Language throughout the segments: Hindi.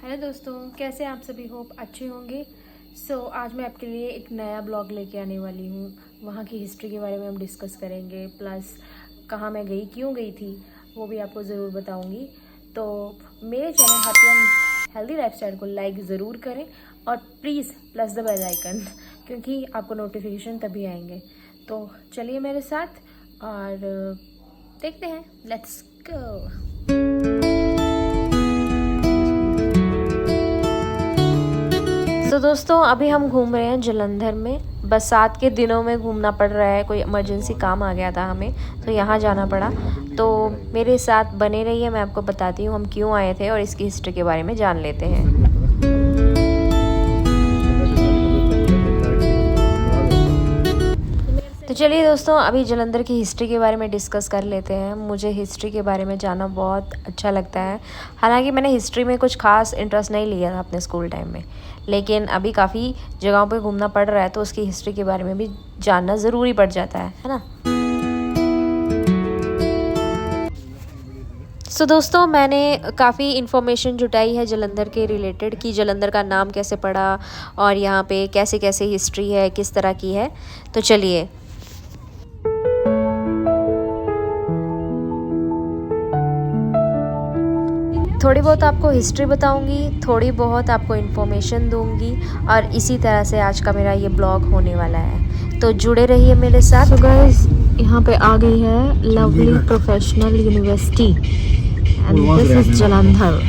हेलो दोस्तों, कैसे आप सभी? होप अच्छे होंगे। आज मैं आपके लिए एक नया ब्लॉग लेके आने वाली हूँ। वहाँ की हिस्ट्री के बारे में हम डिस्कस करेंगे, प्लस कहाँ मैं गई, क्यों गई थी, वो भी आपको ज़रूर बताऊँगी। तो मेरे channel happy and healthy lifestyle को लाइक ज़रूर करें और please press the bell icon, क्योंकि आपको नोटिफिकेशन तभी आएंगे। तो चलिए मेरे साथ और देखते हैं। Let's go. तो दोस्तों अभी हम घूम रहे हैं जालंधर में। बरसात के दिनों में घूमना पड़ रहा है, कोई इमरजेंसी काम आ गया था हमें, तो यहाँ जाना पड़ा। तो मेरे साथ बने रहिए, मैं आपको बताती हूँ हम क्यों आए थे और इसकी हिस्ट्री के बारे में जान लेते हैं। तो चलिए दोस्तों, अभी जालंधर की हिस्ट्री के बारे में डिस्कस कर लेते हैं। मुझे हिस्ट्री के बारे में जानना बहुत अच्छा लगता है। हालांकि मैंने हिस्ट्री में कुछ खास इंटरेस्ट नहीं लिया था अपने स्कूल टाइम में, लेकिन अभी काफ़ी जगहों पे घूमना पड़ रहा है तो उसकी हिस्ट्री के बारे में भी जानना ज़रूरी पड़ जाता है ना। दोस्तों मैंने काफ़ी इन्फॉर्मेशन जुटाई है जालंधर के रिलेटेड कि जालंधर का नाम कैसे पड़ा और यहाँ पे कैसे कैसे हिस्ट्री है, किस तरह की है। तो चलिए, थोड़ी बहुत आपको हिस्ट्री बताऊंगी, थोड़ी बहुत आपको इन्फॉर्मेशन दूंगी और इसी तरह से आज का मेरा ये ब्लॉग होने वाला है। तो जुड़े रहिए मेरे साथ। गाइस, यहाँ पे आ गई है lovely professional university and this is Jalandhar.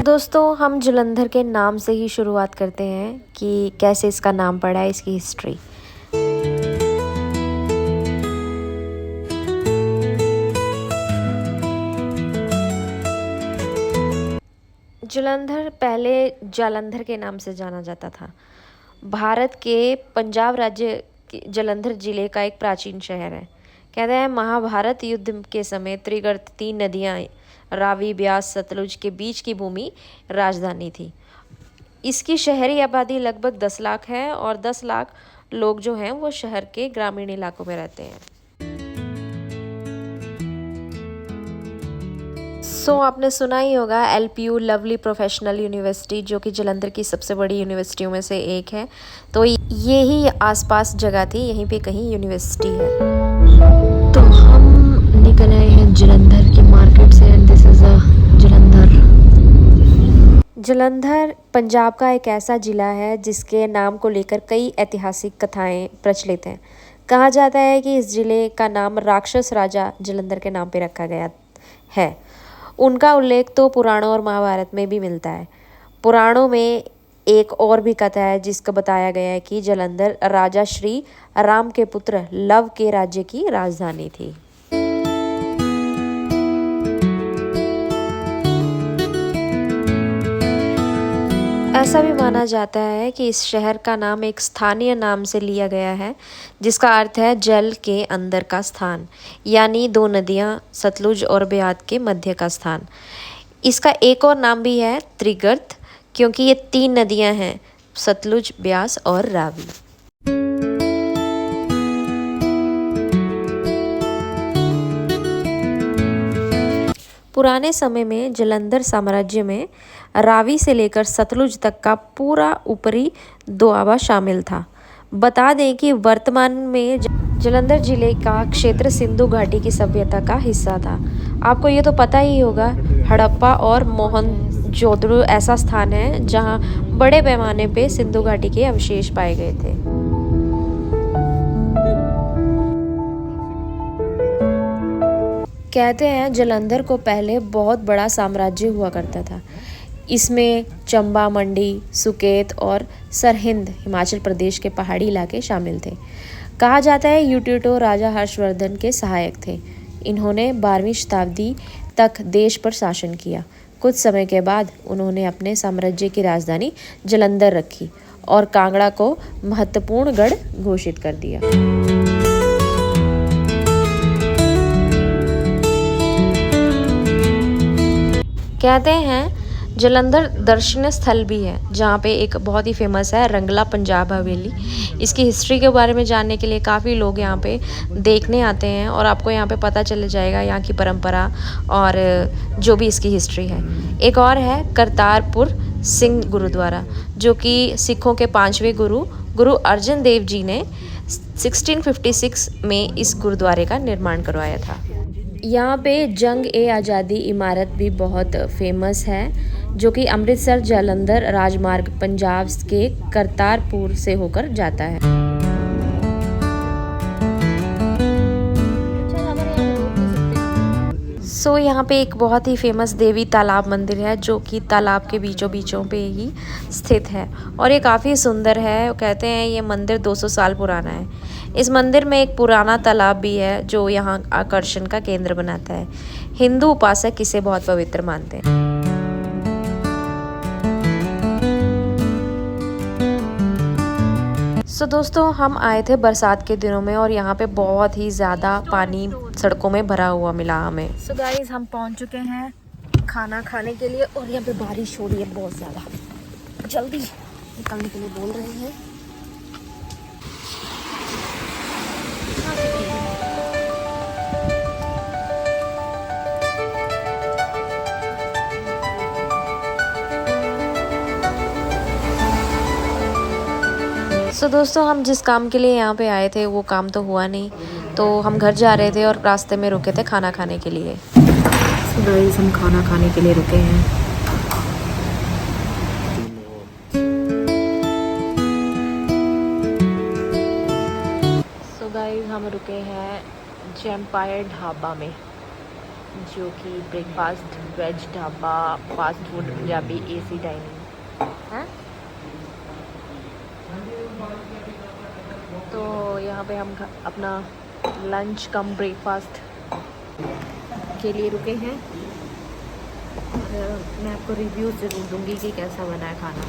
दोस्तों हम जालंधर के नाम से ही शुरुआत करते हैं कि कैसे इसका नाम पड़ा है, इसकी हिस्ट्री। जालंधर पहले जालंधर के नाम से जाना जाता था। भारत के पंजाब राज्य जालंधर जिले का एक प्राचीन शहर है। कहते हैं महाभारत युद्ध के समय त्रिगर्त 3 नदियाँ रावी, ब्यास, सतलुज के बीच की भूमि राजधानी थी। इसकी शहरी आबादी लगभग 10 लाख है और 10 लाख लोग जो हैं वो शहर के ग्रामीण इलाकों में रहते हैं। आपने सुना ही होगा LPU लवली प्रोफेशनल यूनिवर्सिटी, जो कि जालंधर की सबसे बड़ी यूनिवर्सिटियों में से एक है। तो ये ही आसपास जगह थी, यहीं पे कहीं यूनिवर्सिटी है। तो हम निकल आए हैं जालंधर की मार्केट से and this is Jalandhar. Jalandhar Punjab का एक ऐसा ज़िला है जिसके नाम को लेकर कई ऐतिहासिक कथाएं प्रचलित हैं। कहा जाता है कि इस ज़िले का नाम राक्षस राजा जालंधर के नाम पे रखा गया है। उनका उल्लेख तो पुराणों और महाभारत में भी मिलता है। पुराणों में एक और भी कथा है जिसका बताया गया है कि जालंधर राजा श्री राम के पुत्र लव के राज्य की राजधानी थी। ऐसा भी माना जाता है कि इस शहर का नाम एक स्थानीय नाम से लिया गया है जिसका अर्थ है जल के अंदर का स्थान, यानी 2 नदियां सतलुज और ब्यास के मध्य का स्थान। इसका एक और नाम भी है त्रिगर्त, क्योंकि ये 3 नदियां हैं, सतलुज, ब्यास और रावी। पुराने समय में जालंधर साम्राज्य में रावी से लेकर सतलुज तक का पूरा ऊपरी दोआबा शामिल था। बता दें कि वर्तमान में जालंधर जिले का क्षेत्र सिंधु घाटी की सभ्यता का हिस्सा था। आपको ये तो पता ही होगा, हड़प्पा और मोहनजोदड़ो ऐसा स्थान है जहां बड़े पैमाने पे सिंधु घाटी के अवशेष पाए गए थे। कहते हैं जालंधर को पहले बहुत बड़ा साम्राज्य हुआ करता था। इसमें चंबा मंडी, सुकेत और सरहिंद हिमाचल प्रदेश के पहाड़ी इलाके शामिल थे। कहा जाता है यूट्यूटो राजा हर्षवर्धन के सहायक थे। इन्होंने 12वीं शताब्दी तक देश पर शासन किया। कुछ समय के बाद उन्होंने अपने साम्राज्य की राजधानी जालंधर रखी और कांगड़ा को महत्वपूर्ण गढ़ घोषित कर दिया। कहते हैं जालंधर दर्शनीय स्थल भी है जहाँ पे एक बहुत ही फेमस है रंगला पंजाब हवेली। इसकी हिस्ट्री के बारे में जानने के लिए काफ़ी लोग यहाँ पे देखने आते हैं और आपको यहाँ पे पता चल जाएगा यहाँ की परंपरा और जो भी इसकी हिस्ट्री है। एक और है करतारपुर सिंह गुरुद्वारा, जो कि सिखों के 5वें गुरु अर्जन देव जी ने 1656 में इस गुरुद्वारे का निर्माण करवाया था। यहाँ पे जंग ए आज़ादी इमारत भी बहुत फेमस है, जो कि अमृतसर जालंधर राजमार्ग पंजाब के करतारपुर से होकर जाता है। यहाँ पे एक बहुत ही फेमस देवी तालाब मंदिर है, जो कि तालाब के बीचों पे ही स्थित है और ये काफ़ी सुंदर है। कहते हैं ये मंदिर 200 साल पुराना है। इस मंदिर में एक पुराना तालाब भी है जो यहाँ आकर्षण का केंद्र बनाता है। हिंदू उपासक इसे बहुत पवित्र मानते हैं। दोस्तों, हम आए थे बरसात के दिनों में और यहाँ पे बहुत ही ज़्यादा पानी सड़कों में भरा हुआ मिला हमें। गाइस, हम पहुँच चुके हैं खाना खाने के लिए और यहाँ पे बारिश हो रही है बहुत ज़्यादा। जल्दी निकलने के लिए बोल रहे हैं। दोस्तों, हम जिस काम के लिए यहाँ पे आए थे वो काम तो हुआ नहीं, तो हम घर जा रहे थे और रास्ते में रुके थे खाना खाने के लिए। गाइस, हम खाना खाने के लिए रुके हैं। गाइस, हम रुके हैं जैम्पायर ढाबा में, जो कि breakfast veg dhaba, fast food Punjabi AC dining है। तो यहाँ पे हम अपना लंच कम ब्रेकफास्ट के लिए रुके हैं और मैं आपको रिव्यू ज़रूर दूंगी कि कैसा बना है खाना।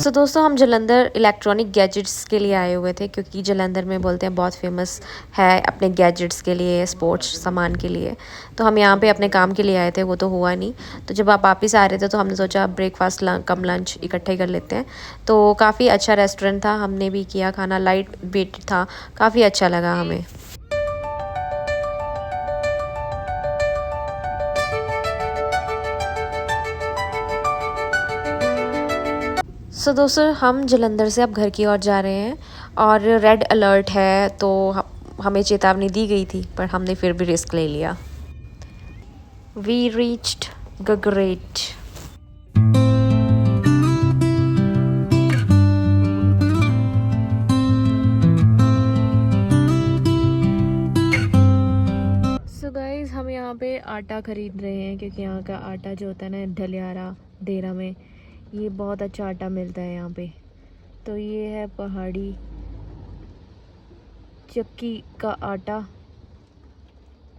दोस्तों, हम जालंधर इलेक्ट्रॉनिक गैजेट्स के लिए आए हुए थे, क्योंकि जालंधर में बोलते हैं बहुत फेमस है अपने गैजेट्स के लिए, स्पोर्ट्स सामान के लिए। तो हम यहाँ पे अपने काम के लिए आए थे, वो तो हुआ नहीं। तो जब आप वापस आ रहे थे तो हमने सोचा ब्रेकफास्ट कम लंच इकट्ठे कर लेते हैं। तो काफ़ी अच्छा रेस्टोरेंट था, हमने भी किया खाना, लाइट वेट था, काफ़ी अच्छा लगा हमें। दोस्तों, हम जालंधर से अब घर की ओर जा रहे हैं और रेड अलर्ट है, तो हमें चेतावनी दी गई थी, पर हमने फिर भी रिस्क ले लिया। We reached Gagret. गाइस, हम यहाँ पे आटा खरीद रहे हैं, क्योंकि यहाँ का आटा जो होता है ना ढलियारा देरा में, ये बहुत अच्छा आटा मिलता है यहाँ पे। तो ये है पहाड़ी चक्की का आटा,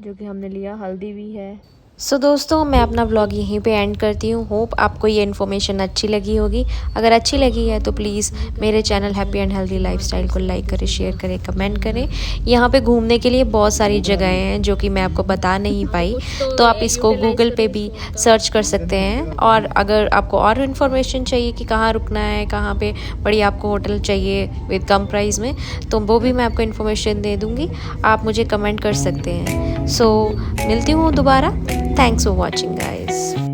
जो कि हमने लिया। हल्दी भी है। दोस्तों, मैं अपना व्लॉग यहीं पे एंड करती हूँ। होप आपको ये इन्फॉर्मेशन अच्छी लगी होगी। अगर अच्छी लगी है तो प्लीज़ मेरे channel happy and healthy lifestyle को लाइक करें, शेयर करें, कमेंट करें। यहाँ पे घूमने के लिए बहुत सारी जगहें हैं जो कि मैं आपको बता नहीं पाई, तो आप इसको गूगल पे भी सर्च कर सकते हैं। और अगर आपको और इन्फॉर्मेशन चाहिए कि कहाँ रुकना है, कहाँ पर बड़ी आपको होटल चाहिए विद कम प्राइस में, तो वो भी मैं आपको इन्फॉर्मेशन दे दूँगी। आप मुझे कमेंट कर सकते हैं। मिलती हूँ दोबारा। Thanks for watching, guys.